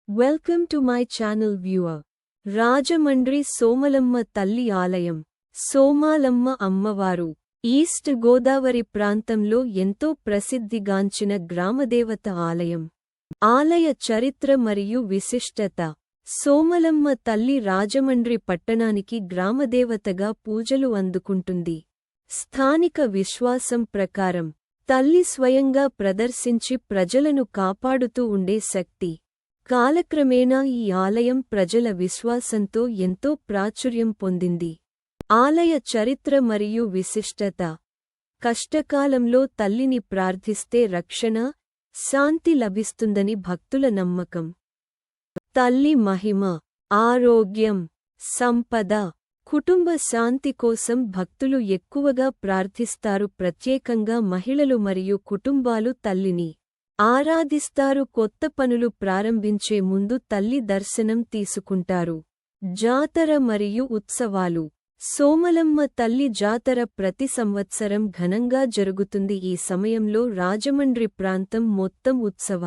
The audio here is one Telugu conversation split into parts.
Welcome to my channel viewer. Rajahmundry Somalamma తల్లి ఆలయం. సోమాలమ్మ అమ్మవారు ఈస్ట్ గోదావరి ప్రాంతంలో ఎంతో ప్రసిద్ధిగాంచిన గ్రామదేవత ఆలయం. ఆలయ చరిత్ర మరియు విశిష్టత. సోమలమ్మ తల్లి రాజమండ్రి పట్టణానికి గ్రామదేవతగా పూజలు అందుకుంటుంది. స్థానిక విశ్వాసం ప్రకారం తల్లి స్వయంగా ప్రదర్శించి ప్రజలను కాపాడుతూ ఉండే శక్తి. కాలక్రమేణా ఈ ఆలయం ప్రజల విశ్వాసంతో ఎంతో ప్రాచుర్యం పొందింది. ఆలయ చరిత్ర మరియు విశిష్టత. కష్టకాలంలో తల్లిని ప్రార్థిస్తే రక్షణ, శాంతి లభిస్తుందని భక్తుల నమ్మకం. తల్లి మహిమ. ఆరోగ్యం, సంపద, కుటుంబ శాంతి కోసం భక్తులు ఎక్కువగా ప్రార్థిస్తారు. ప్రత్యేకంగా మహిళలు మరియు కుటుంబాలు తల్లిని ఆరాధిస్తారు. కొత్త పనులు ప్రారంభించే ముందు తల్లి దర్శనం తీసుకుంటారు. జాతర మరియు ఉత్సవాలు. సోమలమ్మ తల్లి జాతర ప్రతి సంవత్సరం ఘనంగా జరుగుతుంది. ఈ సమయంలో రాజమండ్రి ప్రాంతం మొత్తం ఉత్సవ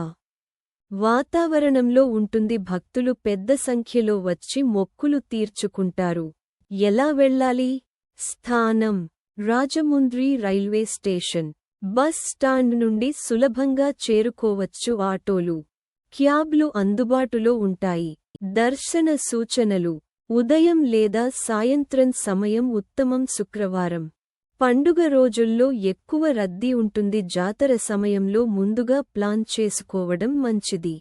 వాతావరణంలో ఉంటుంది. భక్తులు పెద్ద సంఖ్యలో వచ్చి మొక్కులు తీర్చుకుంటారు. ఎలా వెళ్ళాలి? స్థానం: Rajahmundry railway station. Bus stand నుండి సులభంగా చేరుకోవచ్చు. ఆటోలు, క్యాబ్లు అందుబాటులో ఉంటాయి. దర్శన సూచనలు: ఉదయం లేదా సాయంత్రం సమయం ఉత్తమం. శుక్రవారం, పండుగ రోజుల్లో ఎక్కువ రద్దీ ఉంటుంది. జాతర సమయంలో ముందుగా ప్లాన్ చేసుకోవడం మంచిది.